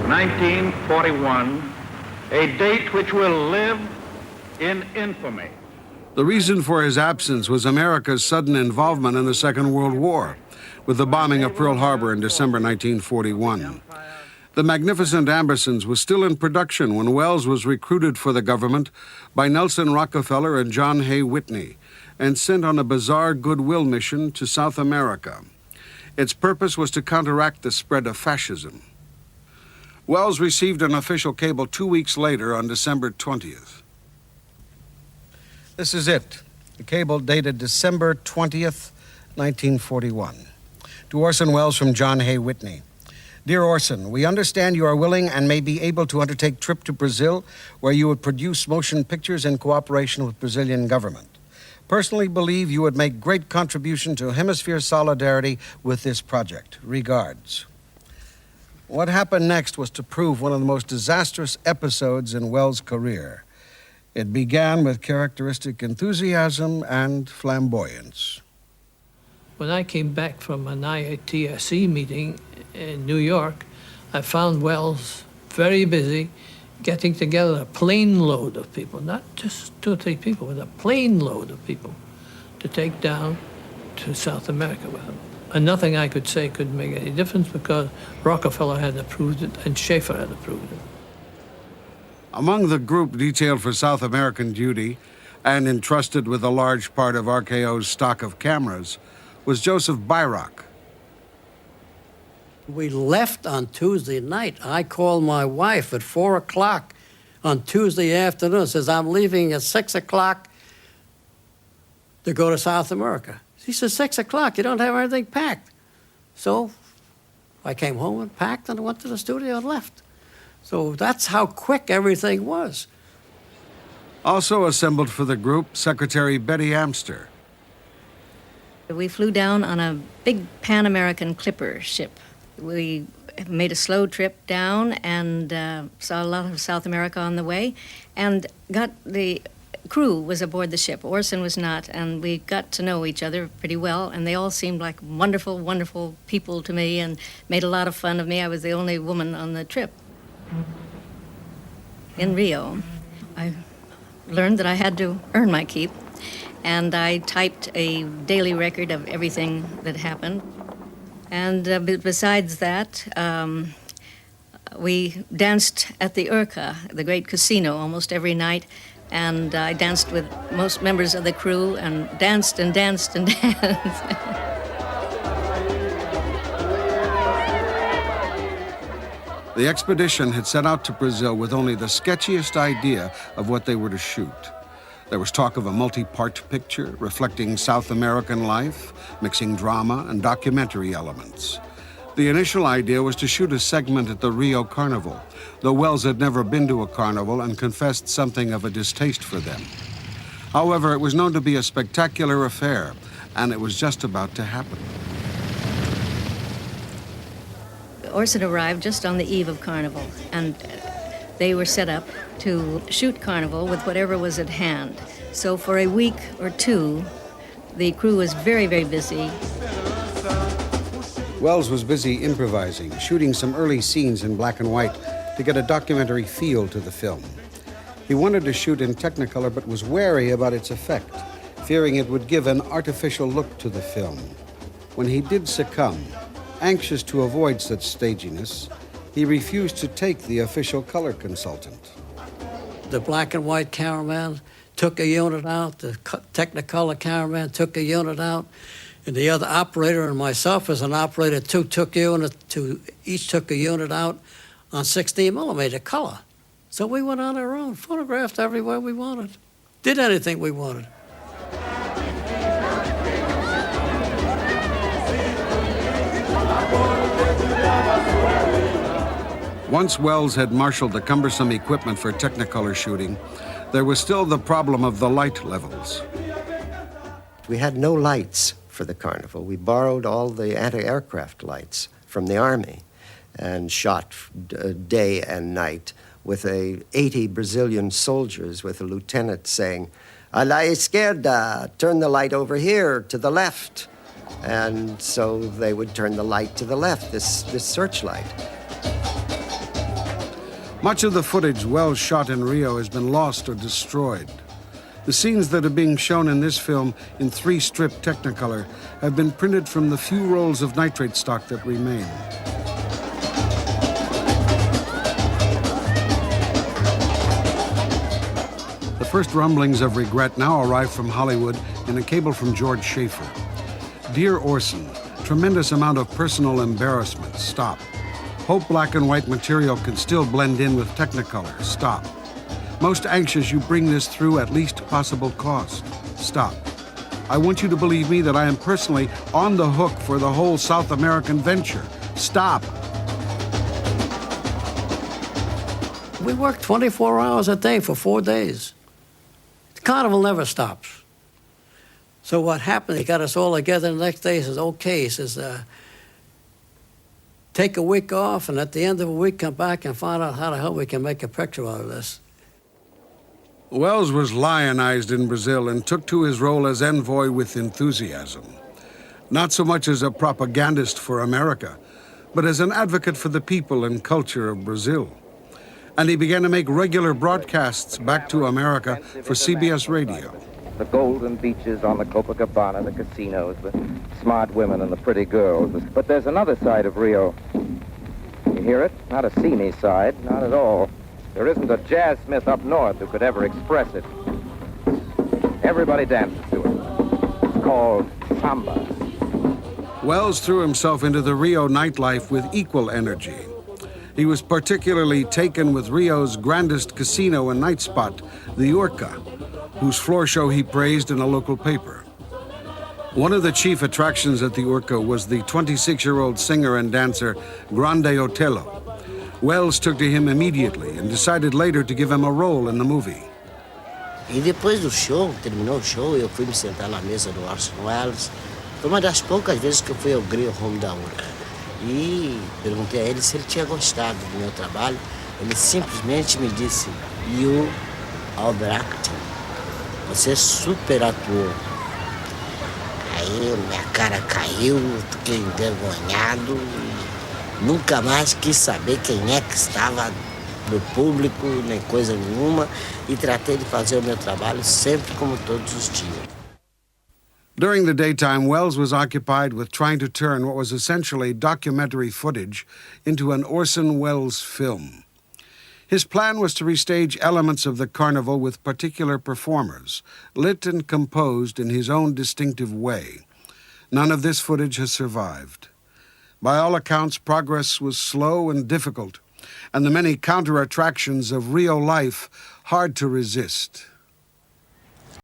1941, a date which will live in infamy. The reason for his absence was America's sudden involvement in the Second World War, with the bombing of Pearl Harbor in December 1941. The Magnificent Ambersons was still in production when Wells was recruited for the government by Nelson Rockefeller and John Hay Whitney and sent on a bizarre goodwill mission to South America. Its purpose was to counteract the spread of fascism. Wells received an official cable 2 weeks later on December 20th. This is it, the cable dated December 20th, 1941. To Orson Welles from John Hay Whitney. Dear Orson, we understand you are willing and may be able to undertake trip to Brazil, where you would produce motion pictures in cooperation with Brazilian government. Personally believe you would make great contribution to hemisphere solidarity with this project. Regards. What happened next was to prove one of the most disastrous episodes in Wells' career. It began with characteristic enthusiasm and flamboyance. When I came back from an IATSE meeting in New York, I found Wells very busy getting together a plane load of people, not just 2 or 3 people, but a plane load of people to take down to South America with him. And nothing I could say could make any difference because Rockefeller had approved it and Schaefer had approved it. Among the group detailed for South American duty and entrusted with a large part of RKO's stock of cameras was Joseph Byrock. We left on Tuesday night. I called my wife at 4 o'clock on Tuesday afternoon. Says, I'm leaving at 6 o'clock to go to South America. She says, 6 o'clock, you don't have anything packed. So I came home and packed and went to the studio and left. So that's how quick everything was. Also assembled for the group, Secretary Betty Amster. We flew down on a big Pan-American clipper ship. We made a slow trip down and saw a lot of South America on the way, and the crew was aboard the ship. Orson was not, and we got to know each other pretty well, and they all seemed like wonderful, wonderful people to me and made a lot of fun of me. I was the only woman on the trip. In Rio, I learned that I had to earn my keep, and I typed a daily record of everything that happened. And besides that, we danced at the RKO, the great casino, almost every night. And I danced with most members of the crew and danced and danced and danced. The expedition had set out to Brazil with only the sketchiest idea of what they were to shoot. There was talk of a multi-part picture reflecting South American life, mixing drama and documentary elements. The initial idea was to shoot a segment at the Rio Carnival, though Wells had never been to a carnival and confessed something of a distaste for them. However, it was known to be a spectacular affair, and it was just about to happen. Orson arrived just on the eve of Carnival, and they were set up to shoot Carnival with whatever was at hand. So for a week or 2, the crew was very, very busy. Wells was busy improvising, shooting some early scenes in black and white to get a documentary feel to the film. He wanted to shoot in Technicolor but was wary about its effect, fearing it would give an artificial look to the film. When he did succumb, anxious to avoid such staginess, he refused to take the official color consultant. The black and white cameraman took a unit out, the Technicolor cameraman took a unit out, and the other operator and myself as an operator each took a unit out on 16 millimeter color. So we went on our own, photographed everywhere we wanted, did anything we wanted. Once Wells had marshaled the cumbersome equipment for Technicolor shooting, there was still the problem of the light levels. We had no lights for the carnival. We borrowed all the anti-aircraft lights from the Army and shot day and night with 80 Brazilian soldiers with a lieutenant saying, "A la izquierda, turn the light over here to the left." And so they would turn the light to the left, this searchlight. Much of the footage Wells shot in Rio has been lost or destroyed. The scenes that are being shown in this film in 3-strip Technicolor have been printed from the few rolls of nitrate stock that remain. The first rumblings of regret now arrive from Hollywood in a cable from George Schaefer. Dear Orson, tremendous amount of personal embarrassment. Stop. Hope black and white material can still blend in with Technicolor. Stop. Most anxious you bring this through at least possible cost. Stop. I want you to believe me that I am personally on the hook for the whole South American venture. Stop. We worked 24 hours a day for 4 days. The carnival never stops. So what happened, he got us all together the next day. He says, okay, he says, take a week off, and at the end of a week, come back and find out how the hell we can make a picture out of this. Wells was lionized in Brazil and took to his role as envoy with enthusiasm. Not so much as a propagandist for America, but as an advocate for the people and culture of Brazil. And he began to make regular broadcasts back to America for CBS Radio. The golden beaches on the Copacabana, the casinos, the smart women and the pretty girls. But there's another side of Rio. You hear it? Not a seamy side, not at all. There isn't a jazz smith up north who could ever express it. Everybody dances to it. It's called samba. Wells threw himself into the Rio nightlife with equal energy. He was particularly taken with Rio's grandest casino and night spot, the Urca, whose floor show he praised in a local paper. One of the chief attractions at the Urca was the 26-year-old singer and dancer Grande Otelo. Wells took to him immediately and decided later to give him a role in the movie. E depois do show, terminou o show, eu fui me sentar na mesa do Orson Welles. Foi uma das poucas vezes que eu fui ao Grill Home da Urca. E perguntei a ele se ele tinha gostado do meu trabalho. Ele simplesmente me disse, "You overacting. Você super atuou." Aí minha cara caiu, fiquei envergonhado. Nunca mais quis saber quem é que estava no público, nem coisa nenhuma, e tratei de fazer o meu trabalho sempre como todos os dias. During the daytime, Wells was occupied with trying to turn what was essentially documentary footage into an Orson Welles film. His plan was to restage elements of the carnival with particular performers, lit and composed in his own distinctive way. None of this footage has survived. By all accounts, progress was slow and difficult, and the many counter-attractions of Rio life hard to resist.